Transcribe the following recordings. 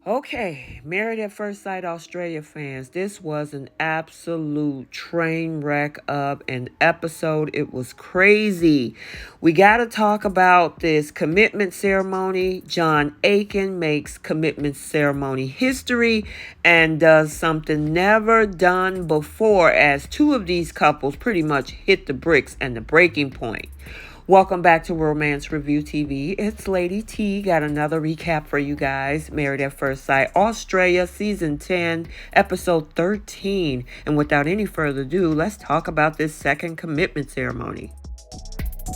Okay, Married at First Sight Australia fans, this was an absolute train wreck of an episode. It was crazy. We got to talk about this commitment ceremony. John Aiken makes commitment ceremony history and does something never done before as two of these couples pretty much hit the bricks and the breaking point. Welcome back to Romance Review TV. It's Lady T. Got another recap for you guys. Married at First Sight Australia, Season 10, Episode 13. And without any further ado, let's talk about this second commitment ceremony.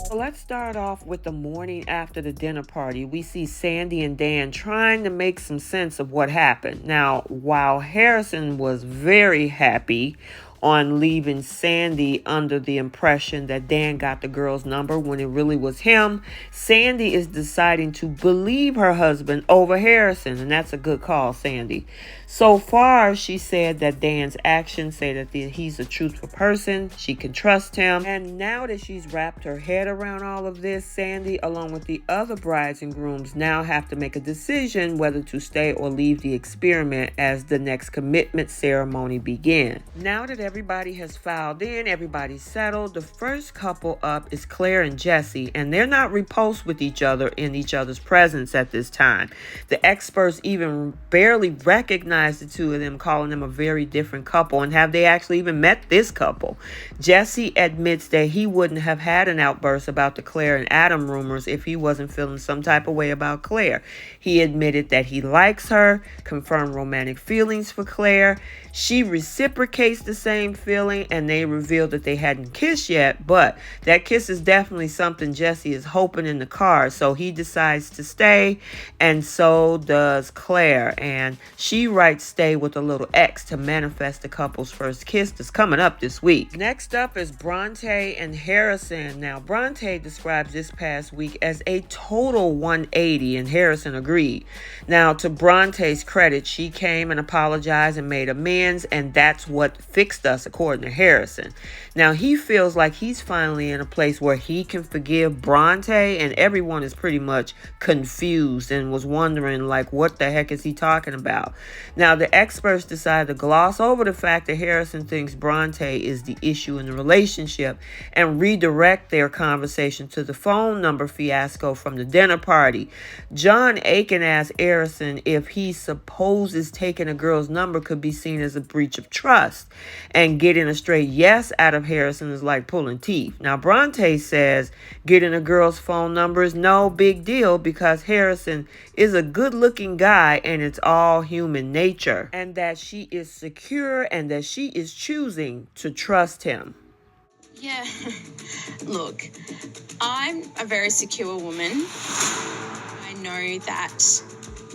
So let's start off with the morning after the dinner party. We see Sandy and Dan trying to make some sense of what happened. Now, while Harrison was very happy on leaving Sandy under the impression that Dan got the girl's number when it really was him, Sandy is deciding to believe her husband over Harrison, and that's a good call, Sandy. So far, she said that Dan's actions say that he's a truthful person, she can trust him, and now that she's wrapped her head around all of this, Sandy, along with the other brides and grooms, now have to make a decision whether to stay or leave the experiment as the next commitment ceremony begins. Now that everybody has filed in, everybody's settled, the first couple up is Claire and Jesse, and they're not repulsed with each other in each other's presence at this time. The experts even barely recognize the two of them, calling them a very different couple. And have they actually even met this couple? Jesse admits that he wouldn't have had an outburst about the Claire and Adam rumors if he wasn't feeling some type of way about Claire. He admitted that he likes her, confirmed romantic feelings for Claire. She reciprocates the same feeling, and they revealed that they hadn't kissed yet, but that kiss is definitely something Jesse is hoping in the cards. So he decides to stay, and so does Claire. And she writes stay with a little X to manifest the couple's first kiss that's coming up this week. Next up is Bronte and Harrison. Now, Bronte describes this past week as a total 180, and Harrison agreed. Now, to Bronte's credit, she came and apologized and made amends, and that's what fixed us, according to Harrison. Now, he feels like he's finally in a place where he can forgive Bronte, and everyone is pretty much confused and was wondering, like, what the heck is he talking about? Now, the experts decide to gloss over the fact that Harrison thinks Bronte is the issue in the relationship and redirect their conversation to the phone number fiasco from the dinner party. John Aiken asks Harrison if he supposes taking a girl's number could be seen as a breach of trust, and getting a straight yes out of Harrison is like pulling teeth. Now, Bronte says getting a girl's phone number is no big deal because Harrison is a good-looking guy and it's all human nature, and that she is secure and that she is choosing to trust him. Yeah, look, I'm a very secure woman. I know that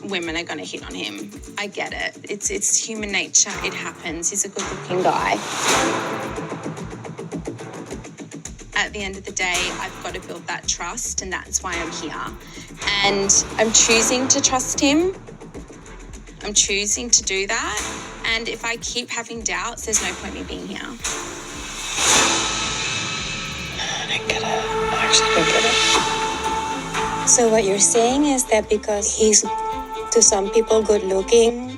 women are going to hit on him. I get it. It's human nature. It happens. He's a good-looking guy. At the end of the day, I've got to build that trust, and that's why I'm here. And I'm choosing to trust him. I'm choosing to do that. And if I keep having doubts, there's no point in me being here. I don't get it. I actually don't get it. So what you're saying is that because he's, to some people, good looking,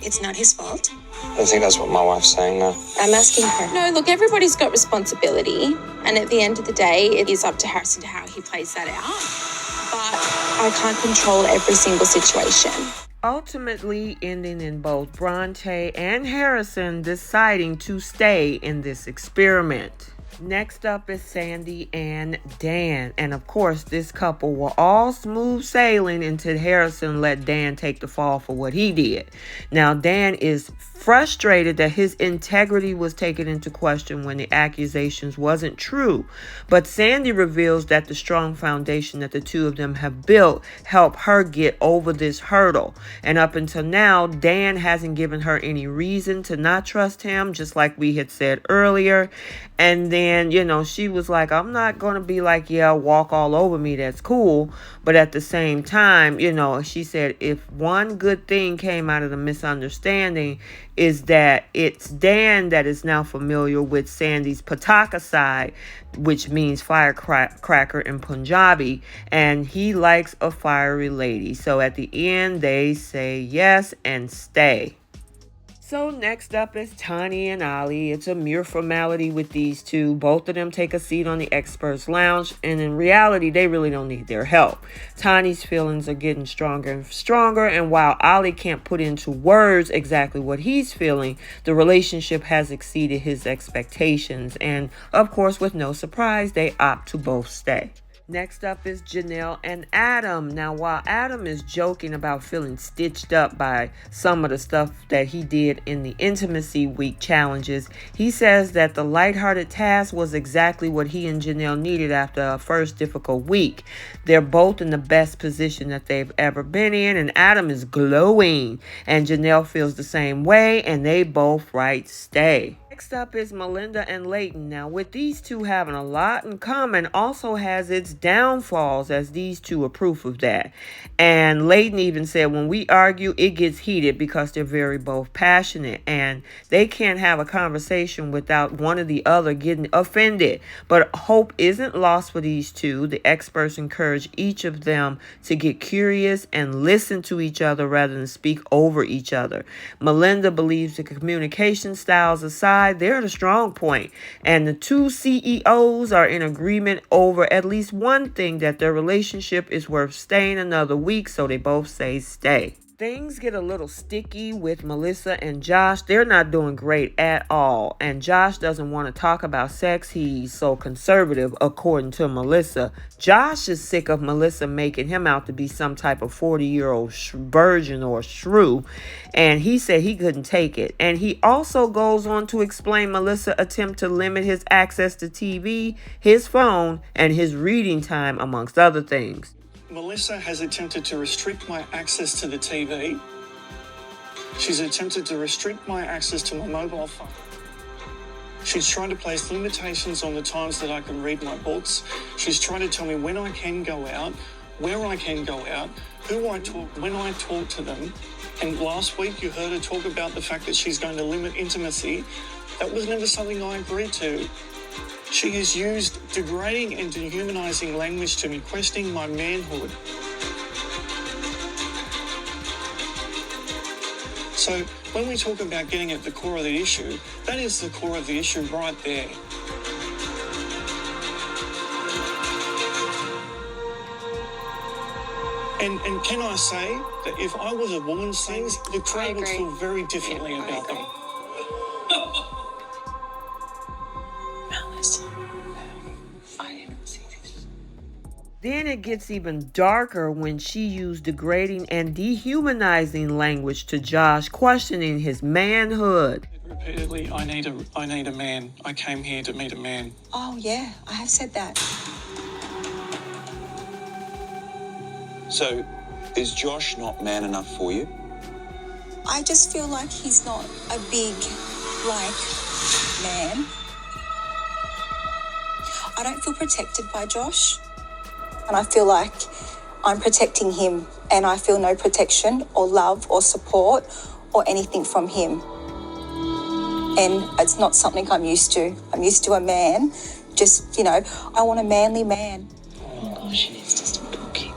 it's not his fault? I don't think that's what my wife's saying, no. I'm asking her. No, look, everybody's got responsibility. And at the end of the day, it is up to Harrison how he plays that out. But I can't control every single situation. Ultimately ending in both Bronte and Harrison deciding to stay in this experiment. Next up is Sandy and Dan. And of course, this couple were all smooth sailing until Harrison let Dan take the fall for what he did. Now, Dan is frustrated that his integrity was taken into question when the accusations wasn't true. But Sandy reveals that the strong foundation that the two of them have built helped her get over this hurdle. And up until now, Dan hasn't given her any reason to not trust him, just like we had said earlier. And then, she was like, I'm not going to be like, yeah, walk all over me. That's cool. But at the same time, she said if one good thing came out of the misunderstanding is that it's Dan that is now familiar with Sandy's Pataka side, which means firecracker in Punjabi, and he likes a fiery lady. So at the end, they say yes and stay. So next up is Tani and Ali. It's a mere formality with these two. Both of them take a seat on the experts lounge, and in reality, they really don't need their help. Tani's feelings are getting stronger and stronger, and while Ali can't put into words exactly what he's feeling, the relationship has exceeded his expectations, and of course, with no surprise, they opt to both stay. Next up is Janelle and Adam. Now, while Adam is joking about feeling stitched up by some of the stuff that he did in the Intimacy Week challenges, he says that the lighthearted task was exactly what he and Janelle needed after a first difficult week. They're both in the best position that they've ever been in, and Adam is glowing, and Janelle feels the same way, and they both write stay. Next up is Melinda and Layton. Now, with these two having a lot in common, also has its downfalls, as these two are proof of that. And Layton even said, when we argue, it gets heated because they're very both passionate, and they can't have a conversation without one or the other getting offended. But hope isn't lost for these two. The experts encourage each of them to get curious and listen to each other rather than speak over each other. Melinda believes the communication styles aside, they're the strong point, and the two CEOs are in agreement over at least one thing, that their relationship is worth staying another week, so they both say stay. Things get a little sticky with Melissa and Josh. They're not doing great at all. And Josh doesn't want to talk about sex. He's so conservative, according to Melissa. Josh is sick of Melissa making him out to be some type of 40-year-old virgin or shrew. And he said he couldn't take it. And he also goes on to explain Melissa's attempt to limit his access to TV, his phone, and his reading time, amongst other things. Melissa has attempted to restrict my access to the TV. She's attempted to restrict my access to my mobile phone. She's trying to place limitations on the times that I can read my books. She's trying to tell me when I can go out, where I can go out, who I talk, when I talk to them. And last week you heard her talk about the fact that she's going to limit intimacy. That was never something I agreed to. She has used degrading and dehumanizing language to me, questioning my manhood. So when we talk about getting at the core of the issue, that is the core of the issue right there. And can I say that if I was a woman, things, the crowd would feel very differently about them. Then it gets even darker when she used degrading and dehumanizing language to Josh, questioning his manhood. Repeatedly, I need a man. I came here to meet a man. Oh, yeah, I have said that. So, is Josh not man enough for you? I just feel like he's not a big, man. I don't feel protected by Josh. And I feel like I'm protecting him, and I feel no protection or love or support or anything from him. And it's not something I'm used to. I'm used to a man, just, I want a manly man. Oh gosh, she needs to stop talking.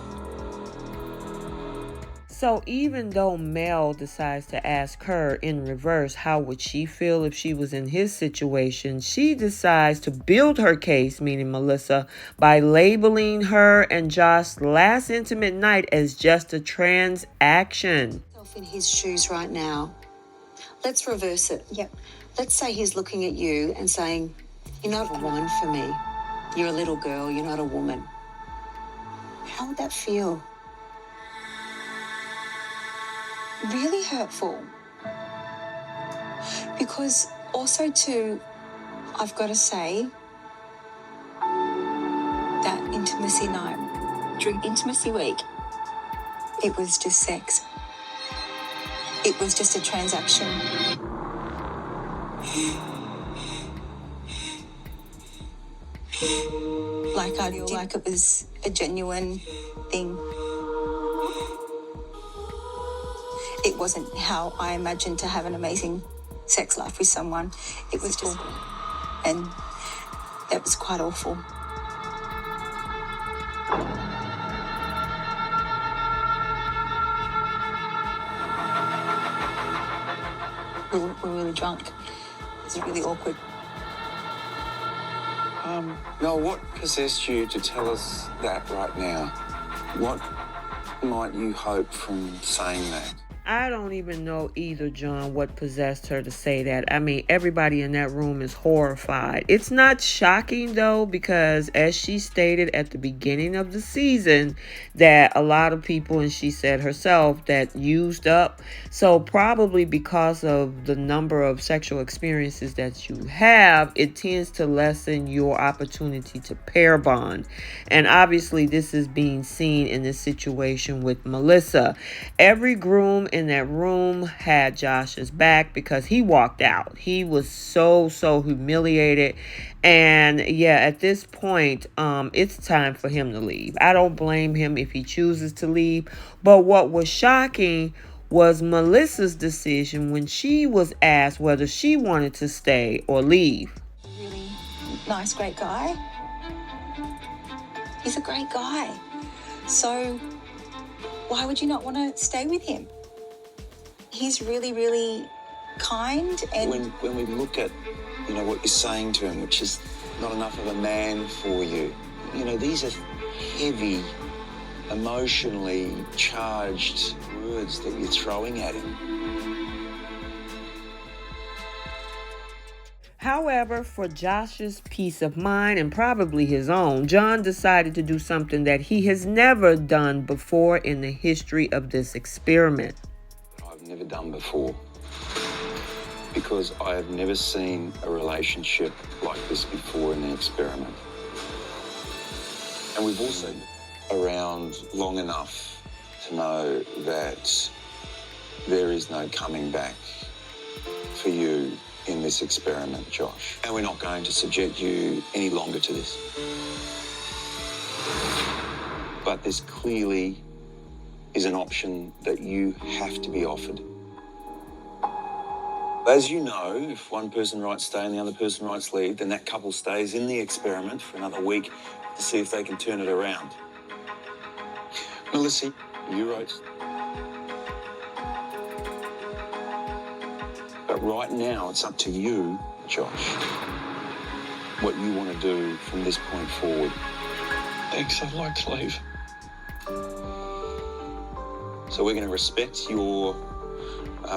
So even though Mel decides to ask her in reverse, how would she feel if she was in his situation, she decides to build her case, meaning Melissa, by labeling her and Josh's last intimate night as just a transaction. In his shoes right now. Let's reverse it. Yep. Let's say he's looking at you and saying, "You're not a woman for me. You're a little girl. You're not a woman." How would that feel? Really hurtful. Because also too, I've got to say, that intimacy night, during intimacy week, it was just sex. It was just a transaction. Like I feel like it was a genuine thing. It wasn't how I imagined to have an amazing sex life with someone. It was just, and that was quite awful. We're really drunk. It's really awkward. Noel, what possessed you to tell us that right now? What might you hope from saying that? I don't even know either, John, what possessed her to say that. I mean, everybody in that room is horrified. It's not shocking, though, because as she stated at the beginning of the season, that a lot of people, and she said herself, that used up. So probably because of the number of sexual experiences that you have, it tends to lessen your opportunity to pair bond. And obviously, this is being seen in this situation with Melissa. Every groom in that room had Josh's back because he walked out. He was so humiliated. And yeah, at this point, it's time for him to leave. I don't blame him if he chooses to leave. But what was shocking was Melissa's decision when she was asked whether she wanted to stay or leave. Really nice, great guy. He's a great guy. So why would you not want to stay with him? He's really, really kind. And when we look at, what you're saying to him, which is not enough of a man for you, these are heavy, emotionally charged words that you're throwing at him. However, for Josh's peace of mind and probably his own, John decided to do something that he has never done before in the history of this experiment. I've never done before, because I have never seen a relationship like this before in the experiment. And we've also been around long enough to know that there is no coming back for you in this experiment, Josh. And we're not going to subject you any longer to this. But this clearly is an option that you have to be offered. As you know, if one person writes stay and the other person writes leave, then that couple stays in the experiment for another week to see if they can turn it around. Melissa, you wrote. But right now, it's up to you, Josh, what you want to do from this point forward. Thanks, I'd like to leave. So we're going to respect your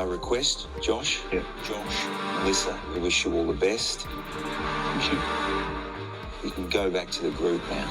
request, Josh. Yeah. Josh, Melissa, we wish you all the best. Thank you. You can go back to the group now.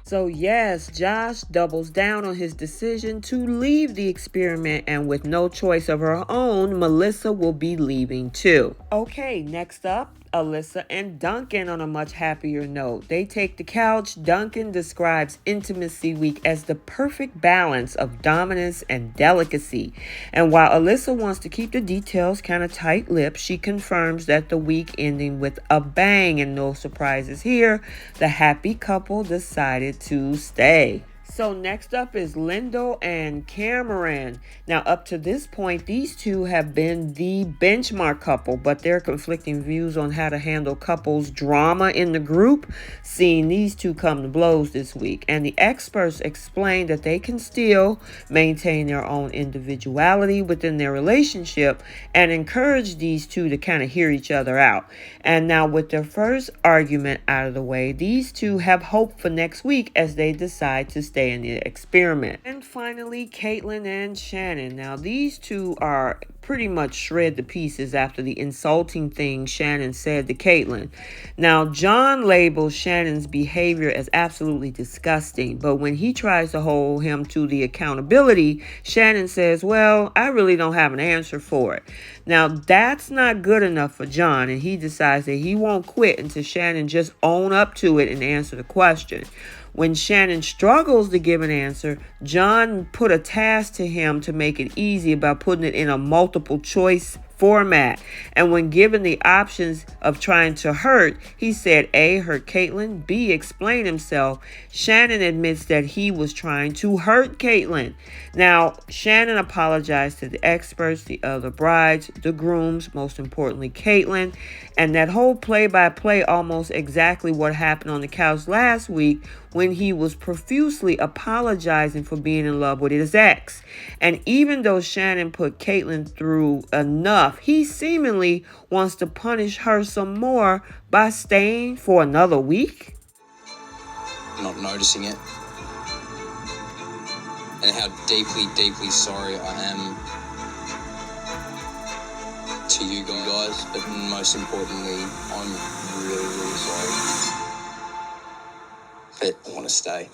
So yes, Josh doubles down on his decision to leave the experiment, and with no choice of her own, Melissa will be leaving too. Okay, next up, Alyssa and Duncan on a much happier note. They take the couch. Duncan describes Intimacy Week as the perfect balance of dominance and delicacy. And while Alyssa wants to keep the details kind of tight-lipped, she confirms that the week ending with a bang, and no surprises here, the happy couple decided to stay. So next up is Lindo and Cameron. Now up to this point, these two have been the benchmark couple, but their conflicting views on how to handle couples drama in the group, seeing these two come to blows this week. And the experts explain that they can still maintain their own individuality within their relationship and encourage these two to kind of hear each other out. And now with their first argument out of the way, these two have hope for next week as they decide to stay in the experiment. And finally, Caitlyn and Shannon. Now these two are pretty much shred to pieces after the insulting thing Shannon said to Caitlyn. Now John labels Shannon's behavior as absolutely disgusting, but when he tries to hold him to the accountability, Shannon says, well, I really don't have an answer for it. Now that's not good enough for John, and he decides that he won't quit until Shannon just own up to it and answer the question. When Shannon struggles to give an answer, John put a task to him to make it easy by putting it in a multiple choice format. And when given the options of trying to hurt, he said A, hurt Caitlyn, B, explain himself. Shannon admits that he was trying to hurt Caitlyn. Now, Shannon apologized to the experts, the other brides, the grooms, most importantly Caitlyn, and that whole play-by-play almost exactly what happened on the couch last week when he was profusely apologizing for being in love with his ex. And even though Shannon put Caitlyn through enough, he seemingly wants to punish her some more by staying for another week. Not noticing it, and how deeply, deeply sorry I am to you guys, but most importantly, I'm really, really sorry. But I want to stay.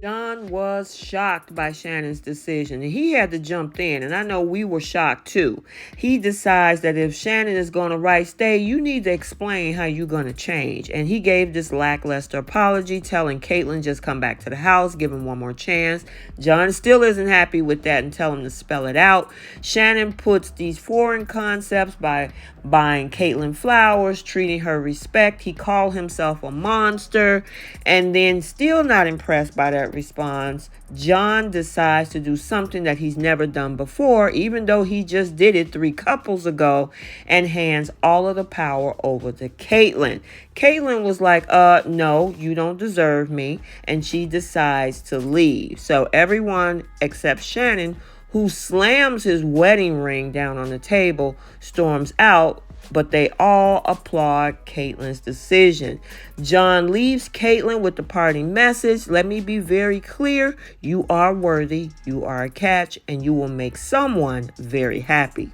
John was shocked by Shannon's decision, and he had to jump in, and I know we were shocked too. He decides that if Shannon is going to write stay, you need to explain how you're going to change. And he gave this lackluster apology, telling Caitlyn just come back to the house, give him one more chance. John still isn't happy with that and tell him to spell it out. Shannon puts these foreign concepts by buying Caitlyn flowers, treating her respect. He called himself a monster, and then still not impressed by that response, John decides to do something that he's never done before, even though he just did it 3 couples ago, and hands all of the power over to Caitlyn. Caitlyn was like, no, you don't deserve me, and she decides to leave. So everyone except Shannon, who slams his wedding ring down on the table, storms out, but they all applaud Caitlyn's decision. John leaves Caitlyn with the parting message. Let me be very clear. You are worthy, you are a catch, and you will make someone very happy.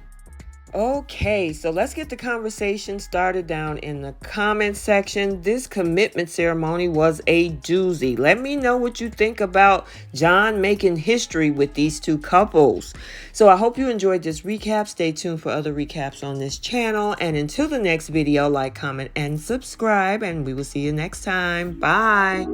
Okay, so let's get the conversation started down in the comment section. This commitment ceremony was a doozy. Let me know what you think about John making history with these 2 couples. So I hope you enjoyed this recap. Stay tuned for other recaps on this channel. And until the next video, like, comment, and subscribe. And we will see you next time. Bye.